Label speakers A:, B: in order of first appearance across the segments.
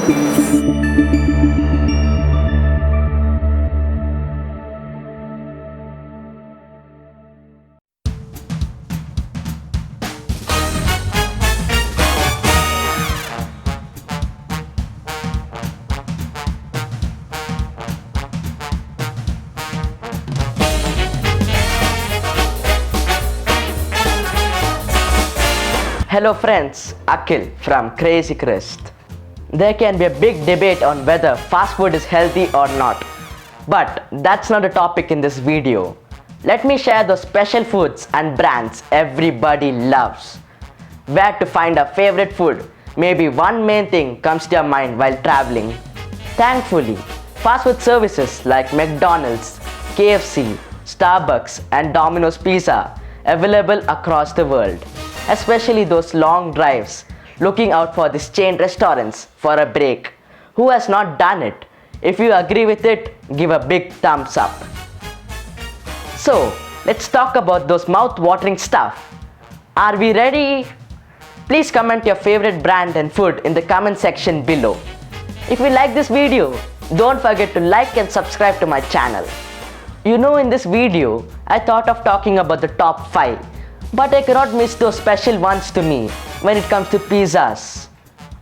A: Hello friends, Akhil from Crazy Crest. There can be a big debate on whether fast food is healthy or not. But that's not the topic in this video. Let me share those special foods and brands everybody loves. Where to find our favorite food, maybe one main thing comes to your mind while traveling. Thankfully, fast food services like McDonald's, KFC, Starbucks and Domino's Pizza available across the world. Especially those long drives, looking out for these chain restaurants for a break. Who has not done it? If you agree with it, give a big thumbs up. So, let's talk about those mouth-watering stuff. Are we ready? Please comment your favorite brand and food in the comment section below. If you like this video, don't forget to like and subscribe to my channel. You know, in this video, I thought of talking about the top 5. But I cannot miss those special ones to me when it comes to pizzas.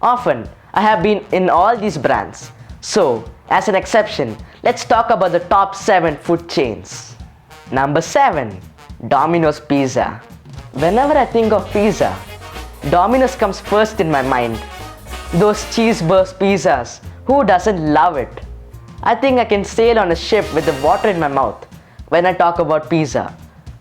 A: Often, I have been in all these brands. So, as an exception, let's talk about the top 7 food chains. Number 7. Domino's Pizza. Whenever I think of pizza, Domino's comes first in my mind. Those cheese burst pizzas, who doesn't love it? I think I can sail on a ship with the water in my mouth when I talk about pizza.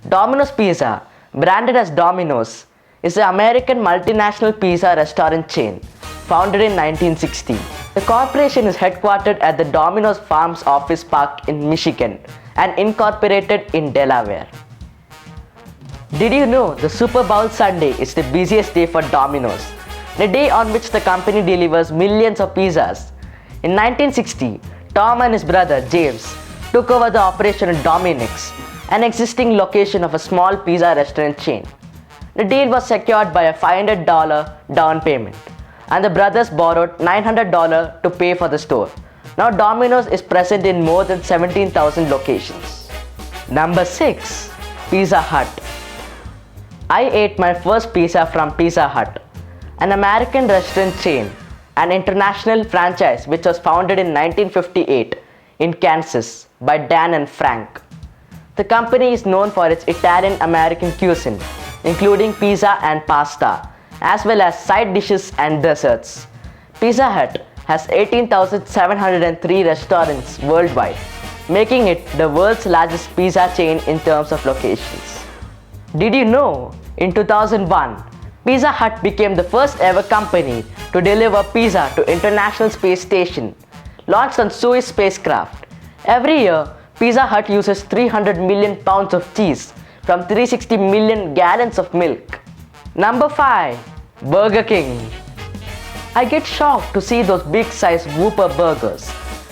A: Domino's Pizza, branded as Domino's, is an American multinational pizza restaurant chain founded in 1960. The corporation is headquartered at the Domino's Farms Office Park in Michigan and incorporated in Delaware. Did you know the Super Bowl Sunday is the busiest day for Domino's, the day on which the company delivers millions of pizzas? In 1960, Tom and his brother James took over the operation at Dominick's, an existing location of a small pizza restaurant chain. The deal was secured by a $500 down payment, and the brothers borrowed $900 to pay for the store. Now Domino's is present in more than 17,000 locations. Number 6. Pizza Hut. I ate my first pizza from Pizza Hut, an American restaurant chain, an international franchise which was founded in 1958 in Kansas by Dan and Frank. The company is known for its Italian-American cuisine, including pizza and pasta, as well as side dishes and desserts. Pizza Hut has 18,703 restaurants worldwide, making it the world's largest pizza chain in terms of locations. Did you know, in 2001, Pizza Hut became the first ever company to deliver pizza to International Space Station, launched on Soyuz spacecraft. Every year, Pizza Hut uses 300 million pounds of cheese from 360 million gallons of milk. Number 5. Burger King. I get shocked to see those big size Whopper burgers.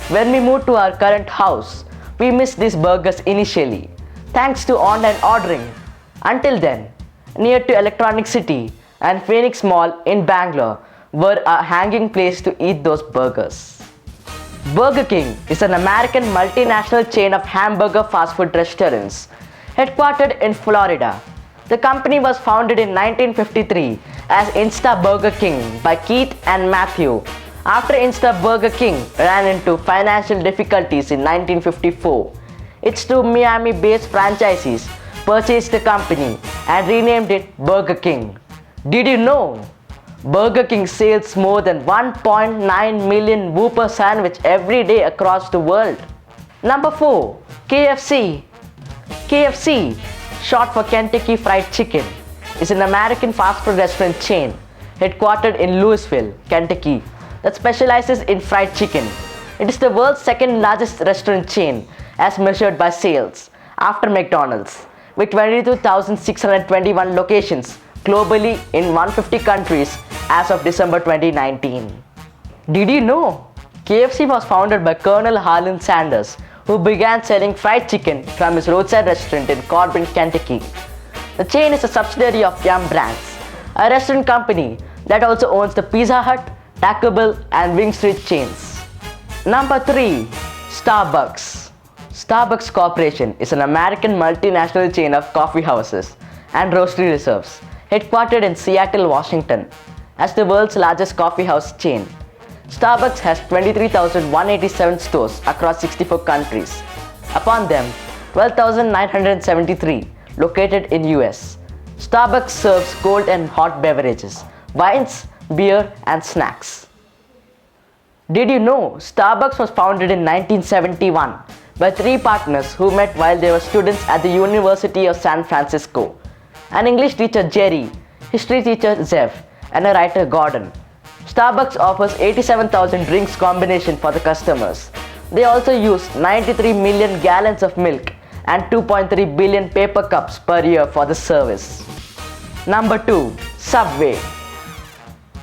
A: When we moved to our current house, we missed these burgers initially, thanks to online ordering. Until then, near to Electronic City and Phoenix Mall in Bangalore were a hanging place to eat those burgers. Burger King is an American multinational chain of hamburger fast food restaurants, headquartered in Florida. The company was founded in 1953 as Insta Burger King by Keith and Matthew, after Insta Burger King ran into financial difficulties in 1954. Its two Miami-based franchisees purchased the company and renamed it Burger King. Did you know? Burger King sells more than 1.9 million Whopper sandwich every day across the world. Number 4. KFC. KFC, short for Kentucky Fried Chicken, is an American fast food restaurant chain headquartered in Louisville, Kentucky, that specializes in fried chicken. It is the world's second largest restaurant chain as measured by sales, after McDonald's, with 22,621 locations globally in 150 countries as of December 2019. Did you know? KFC was founded by Colonel Harlan Sanders, who began selling fried chicken from his roadside restaurant in Corbin, Kentucky. The chain is a subsidiary of Yum Brands, a restaurant company that also owns the Pizza Hut, Taco Bell, and Wing Street chains. Number 3. Starbucks. Starbucks Corporation is an American multinational chain of coffee houses and roastery reserves, headquartered in Seattle, Washington. As the world's largest coffee house chain, Starbucks has 23,187 stores across 64 countries. Upon them, 12,973 located in US. Starbucks serves cold and hot beverages, wines, beer, and snacks. Did you know Starbucks was founded in 1971 by 3 partners who met while they were students at the University of San Francisco? An English teacher, Jerry, history teacher, Zev, and a writer, Gordon. Starbucks offers 87,000 drinks combination for the customers. They also use 93 million gallons of milk and 2.3 billion paper cups per year for the service. Number 2. Subway.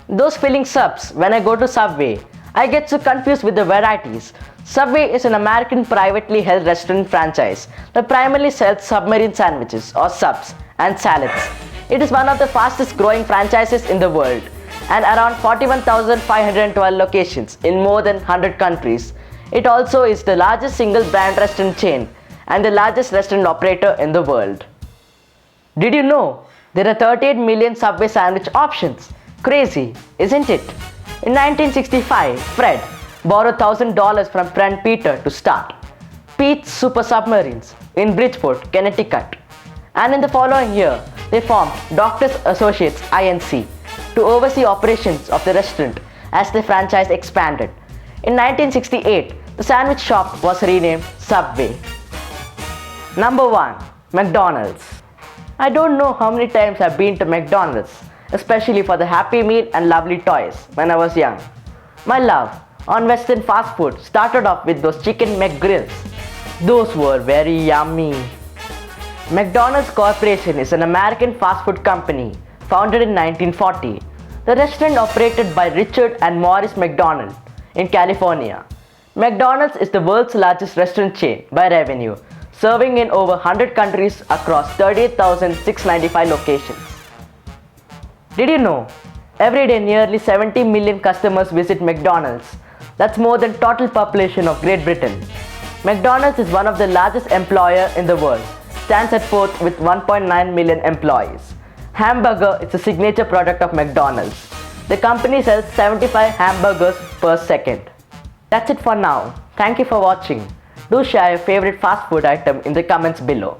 A: Those filling subs, when I go to Subway, I get so confused with the varieties. Subway is an American privately held restaurant franchise that primarily sells submarine sandwiches or subs and salads. It is one of the fastest growing franchises in the world and around 41,512 locations in more than 100 countries. It also is the largest single brand restaurant chain and the largest restaurant operator in the world. Did you know there are 38 million Subway sandwich options? Crazy, isn't it? In 1965, Fred borrowed $1,000 from friend Peter to start Pete's Super Submarines in Bridgeport, Connecticut. And in the following year, they formed Doctors Associates Inc. to oversee operations of the restaurant as the franchise expanded. In 1968, the sandwich shop was renamed Subway. Number 1. McDonald's. I don't know how many times I've been to McDonald's, especially for the Happy Meal and lovely toys when I was young. My love on Western fast food started off with those chicken McGrills. Those were very yummy. McDonald's Corporation is an American fast food company founded in 1940. The restaurant operated by Richard and Maurice McDonald in California. McDonald's is the world's largest restaurant chain by revenue, serving in over 100 countries across 38,695 locations. Did you know? Every day nearly 70 million customers visit McDonald's. That's more than total population of Great Britain. McDonald's is one of the largest employer in the world, stands at 4th with 1.9 million employees. Hamburger is a signature product of McDonald's. The company sells 75 hamburgers per second. That's it for now. Thank you for watching. Do share your favorite fast food item in the comments below.